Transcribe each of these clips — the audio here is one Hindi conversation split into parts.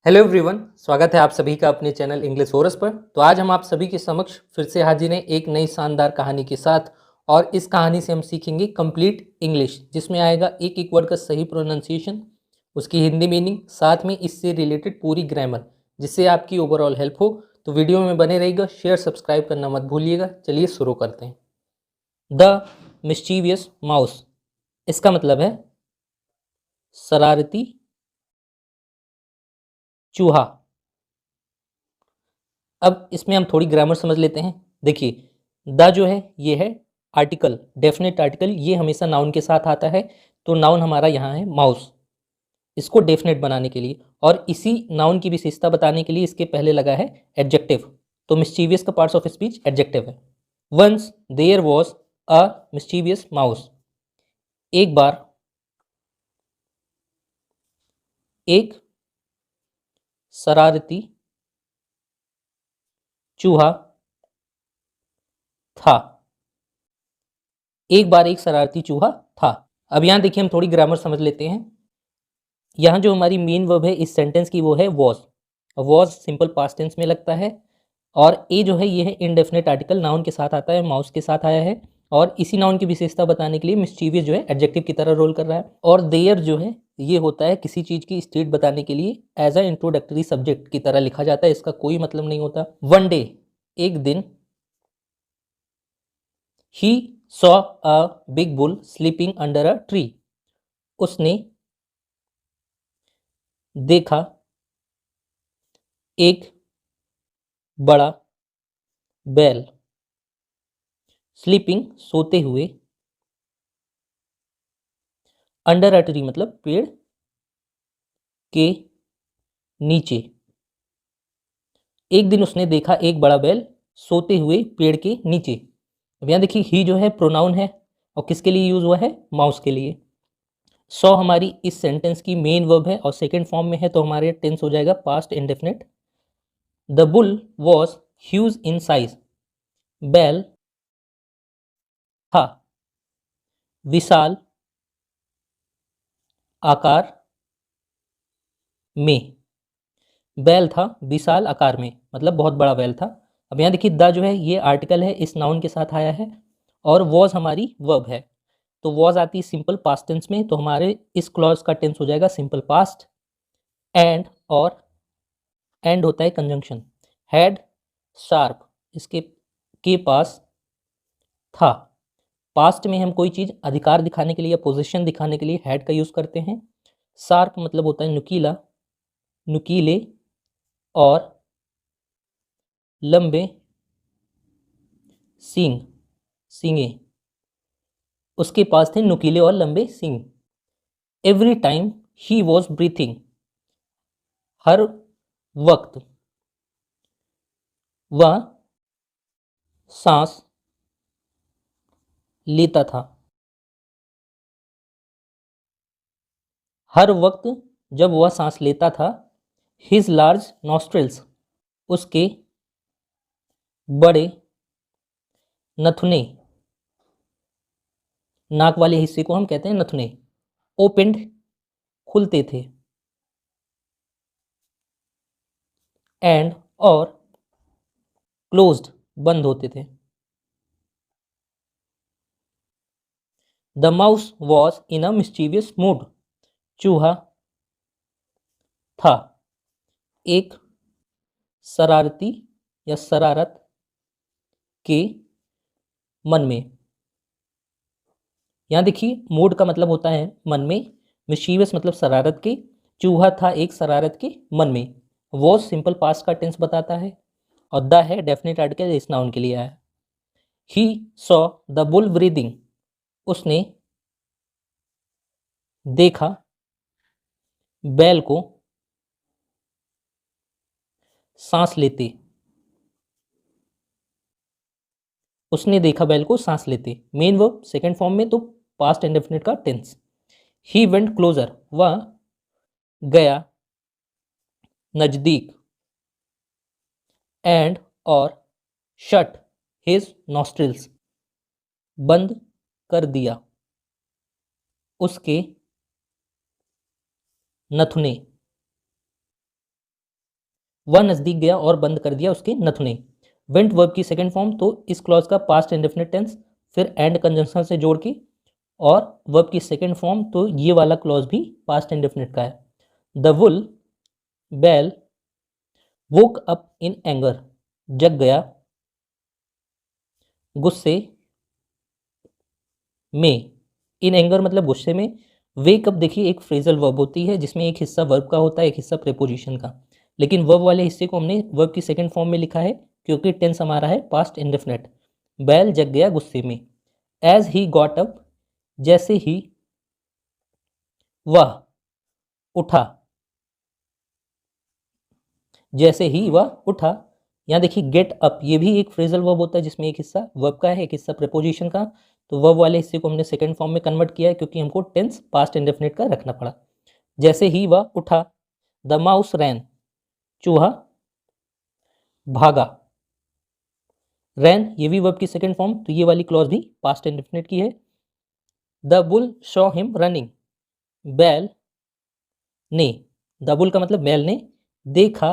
हेलो एवरीवन, स्वागत है आप सभी का अपने चैनल इंग्लिश होरस पर। तो आज हम आप सभी के समक्ष फिर से हाजिर हैं एक नई शानदार कहानी के साथ। और इस कहानी से हम सीखेंगे कंप्लीट इंग्लिश, जिसमें आएगा एक एक वर्ड का सही प्रोनाउंसिएशन, उसकी हिंदी मीनिंग, साथ में इससे रिलेटेड पूरी ग्रामर, जिससे आपकी ओवरऑल हेल्प हो। तो वीडियो में बने रहिएगा, शेयर सब्सक्राइब करना मत भूलिएगा। चलिए शुरू करते हैं। द मिस्चीवियस माउस, इसका मतलब है शरारती चूहा। अब इसमें हम थोड़ी ग्रामर समझ लेते हैं। देखिए, द जो है ये है आर्टिकल, डेफिनेट आर्टिकल, ये हमेशा नाउन के साथ आता है। तो नाउन हमारा यहाँ है माउस, इसको डेफिनेट बनाने के लिए, और इसी नाउन की विशेषता बताने के लिए इसके पहले लगा है एडजेक्टिव। तो मिस्चीवियस का पार्ट्स ऑफ स्पीच एडजेक्टिव है। Once there was a mischievous mouse, एक बार एक शरारती चूहा था। एक बार एक शरारती चूहा था। अब यहाँ देखिए, हम थोड़ी ग्रामर समझ लेते हैं। यहाँ जो हमारी मेन वर्ब है इस सेंटेंस की वो है was. Was simple past tense में लगता है, और ए जो है ये है इनडेफिनेट आर्टिकल, नाउन के साथ आता है, माउस के साथ आया है। और इसी नाउन की विशेषता बताने के लिए मिस्चीवियस जो है एडजेक्टिव की तरह रोल कर रहा है। और देयर जो है ये होता है किसी चीज की स्टेट बताने के लिए एज अ इंट्रोडक्टरी सब्जेक्ट की तरह लिखा जाता है, इसका कोई मतलब नहीं होता। वन डे, एक दिन, he saw a big bull sleeping under a tree, उसने देखा एक बड़ा बैल स्लीपिंग सोते हुए, अंडर अ ट्री मतलब पेड़ के नीचे। एक दिन उसने देखा एक बड़ा बैल सोते हुए पेड़ के नीचे। अब यहाँ देखिए, ही जो है प्रोनाउन है, और किसके लिए यूज हुआ है? माउस के लिए। सॉ हमारी इस सेंटेंस की मेन वर्ब है और सेकंड फॉर्म में है, तो हमारे टेंस हो जाएगा past indefinite. The bull was huge in size, बैल था विशाल आकार में। बैल था विशाल आकार में मतलब बहुत बड़ा बैल था। अब यहाँ देखिए, द जो है ये आर्टिकल है, इस नाउन के साथ आया है, और वॉज हमारी वर्ब है। तो वॉज आती है सिंपल पास्ट टेंस में, तो हमारे इस क्लॉज का टेंस हो जाएगा सिंपल पास्ट। एंड, और एंड होता है कंजंक्शन। हैड शार्प, इसके के पास था। पास्ट में हम कोई चीज़ अधिकार दिखाने के लिए या पोजीशन दिखाने के लिए हैड का यूज़ करते हैं। शार्प मतलब होता है नुकीला, नुकीले और लंबे सींग, सींगे। उसके पास थे नुकीले और लंबे सींग। Every time he was breathing, हर वक्त वह सांस लेता था। हर वक्त जब वह सांस लेता था, हिज लार्ज नॉस्ट्रिल्स, उसके बड़े नथुने, नाक वाले हिस्से को हम कहते हैं नथुने, ओपेंड खुलते थे, एंड और क्लोज्ड बंद होते थे। The mouse was in a mischievous mood, चूहा था एक शरारती या शरारत के मन में। यहाँ देखिए, मूड का मतलब होता है मन में, मिस्चीवियस मतलब शरारत के, चूहा था एक शरारत के मन में। वॉज सिंपल पास्ट का टेंस बताता है, और द है डेफिनेट आर्टिकल, इस नाउन के लिए आया है। He saw the bull breathing, उसने देखा बैल को सांस लेते, उसने देखा बैल को सांस लेते, मेन वर्ब सेकंड फॉर्म में, तो पास्ट इंडेफिनिट का टेंस। ही वेंट क्लोजर, वह गया नजदीक, एंड और शट हिज नॉस्ट्रिल्स, बंद कर दिया उसके नथुने। वह नज़दीक गया और बंद कर दिया उसके नथुने। वेंट वर्ब की सेकंड फॉर्म, तो इस क्लॉज का पास्ट इंडेफिनिट टेंस, फिर एंड कंजंक्शन से जोड़ के, और वर्ब की सेकंड फॉर्म, तो ये वाला क्लॉज भी पास्ट इंडेफिनिट का है। द वुल बैल वोक अप इन एंगर, जग गया गुस्से में। इन एंगर मतलब गुस्से में। वेक अप देखिए एक फ्रेजल वर्ब होती है जिसमें एक हिस्सा वर्ब का होता है, एक हिस्सा प्रीपोजिशन का, लेकिन वर्ब वाले हिस्से को हमने वर्ब की सेकंड फॉर्म में लिखा है क्योंकि टेंस हमारा है पास्ट इंडेफिनिट। बैल जग गया गुस्से में। एज ही गॉट अप, जैसे ही वह उठा, जैसे ही वह उठा। यहाँ देखिए गेट अप, ये भी एक फ्रेजल वर्ब होता है जिसमें एक हिस्सा वर्ब का है, एक हिस्सा प्रीपोजिशन का। तो वर्ब वाले हिस्से को हमने सेकंड फॉर्म में कन्वर्ट किया है क्योंकि हमको टेंस पास्ट इंडेफिनिट का रखना पड़ा। जैसे ही वह उठा। द माउस रैन, चूहा भागा। रैन ये भी वर्ब की सेकंड फॉर्म, तो ये वाली क्लॉज भी पास्ट इंडेफिनिट की है। The bull Shaw him running, बैल ने, द बुल का मतलब बैल ने, देखा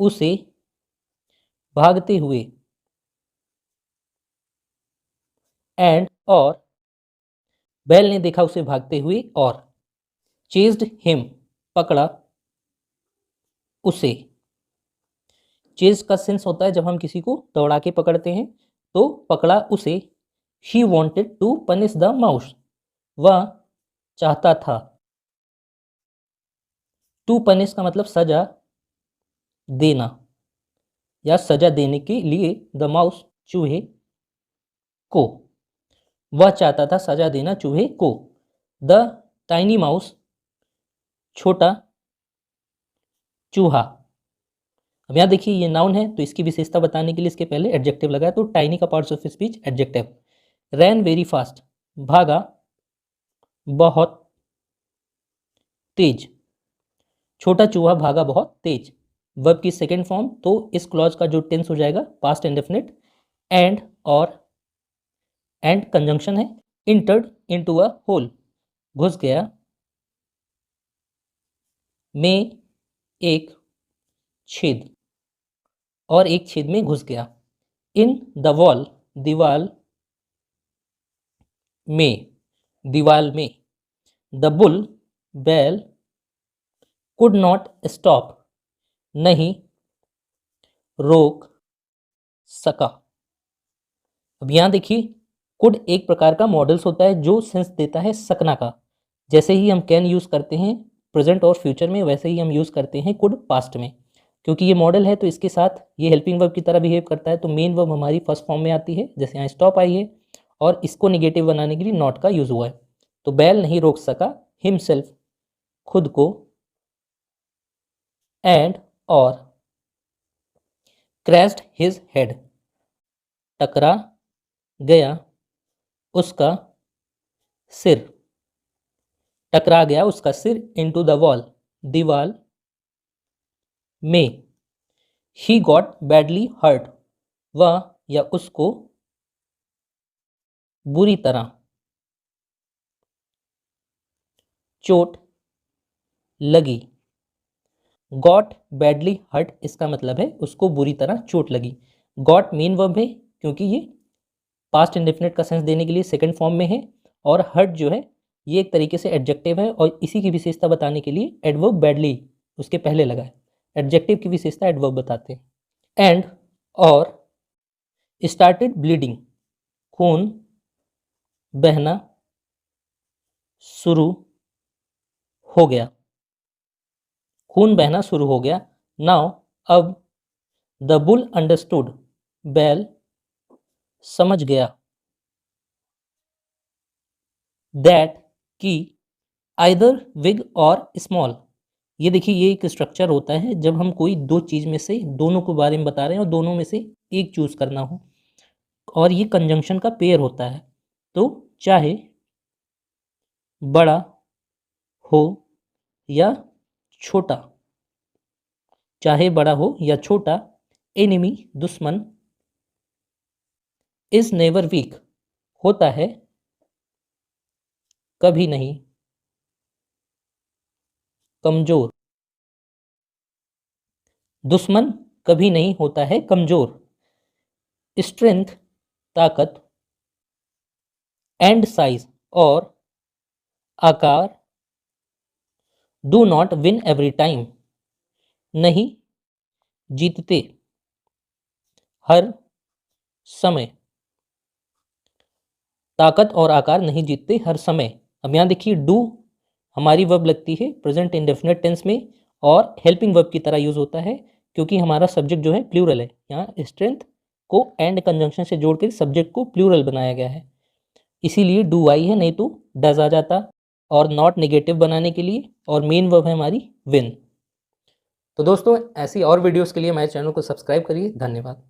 उसे भागते हुए। एंड और, बैल ने देखा उसे भागते हुए, और चेज्ड हिम पकड़ा उसे। चेज का सेंस होता है जब हम किसी को दौड़ा के पकड़ते हैं, तो पकड़ा उसे। She wanted to punish the mouse, वह चाहता था। टू पनिश का मतलब सजा देना या सजा देने के लिए, द माउस चूहे को, वह चाहता था सजा देना चूहे को। द टाइनी माउस छोटा चूहा। अब यहाँ देखिए ये नाउन है तो इसकी विशेषता बताने के लिए इसके पहले एडजेक्टिव लगा, तो टाइनी का parts of speech adjective. Rain very fast, भागा बहुत तेज। छोटा चूहा भागा बहुत तेज। वर्ब की सेकेंड फॉर्म, तो इस क्लॉज का जो टेंस हो जाएगा पास्ट इंडेफिनिट। एंड और, एंड कंजंक्शन है। इंटर्ड इनटू अ होल, घुस गया में एक छेद, और एक छेद में घुस गया। इन द वॉल, दीवाल में, दीवाल में। द बुल बैल कुड नॉट स्टॉप, नहीं रोक सका। अब यहाँ देखिए कुड एक प्रकार का मॉडल्स होता है जो सेंस देता है सकना का। जैसे ही हम कैन यूज़ करते हैं प्रेजेंट और फ्यूचर में, वैसे ही हम यूज़ करते हैं कुड पास्ट में। क्योंकि ये मॉडल है तो इसके साथ ये हेल्पिंग वर्ब की तरह बिहेव करता है, तो मेन वर्ब हमारी फर्स्ट फॉर्म में आती है, जैसे यहाँ स्टॉप आई है, और इसको निगेटिव बनाने के लिए नॉट का यूज़ हुआ है। तो बैल नहीं रोक सका हिमसेल्फ, खुद को। एंड और, क्रैश्ड हिज हेड, टकरा गया उसका सिर, टकरा गया उसका सिर। इनटू द वॉल, दीवाल में। ही गॉट बैडली हर्ट, वह या उसको बुरी तरह चोट लगी। गॉट बैडली हर्ट इसका मतलब है उसको बुरी तरह चोट लगी। गॉट मेन वर्ब है क्योंकि ये पास्ट इंडेफिनिट का सेंस देने के लिए सेकंड फॉर्म में है, और हर्ट जो है ये एक तरीके से एडजेक्टिव है, और इसी की विशेषता बताने के लिए एडवर्ब बैडली उसके पहले लगा है। एडजेक्टिव की विशेषता एडवर्ब बताते हैं। एंड और, स्टार्टेड ब्लीडिंग, खून बहना शुरू हो गया, खून बहना शुरू हो गया। नाउ अब, द बुल अंडरस्टूड, बैल समझ गया। दैट की, आइदर बिग और स्मॉल। ये देखिए ये एक स्ट्रक्चर होता है जब हम कोई दो चीज़ में से दोनों के बारे में बता रहे हैं और दोनों में से एक चूज़ करना हो, और ये कंजंक्शन का पेयर होता है। तो चाहे बड़ा हो या छोटा, चाहे बड़ा हो या छोटा, एनिमी दुश्मन, इज नेवर वीक होता है कभी नहीं कमजोर। दुश्मन कभी नहीं होता है कमज़ोर। स्ट्रेंथ ताकत, एंड साइज और आकार, do not win every time नहीं जीतते हर समय। ताकत और आकार नहीं जीतते हर समय। अब यहाँ देखिए डू हमारी वर्ब लगती है प्रेजेंट इंडेफिनिट टेंस में और हेल्पिंग वर्ब की तरह यूज़ होता है क्योंकि हमारा सब्जेक्ट जो है प्लूरल है। यहाँ स्ट्रेंथ को एंड कंजंक्शन से जोड़कर सब्जेक्ट को प्लूरल बनाया गया है, इसीलिए डू आई है, नहीं तो डज आ जाता। और नॉट नेगेटिव बनाने के लिए, और मेन वर्ब है हमारी विन। तो दोस्तों ऐसी और वीडियोस के लिए हमारे चैनल को सब्सक्राइब करिए। धन्यवाद।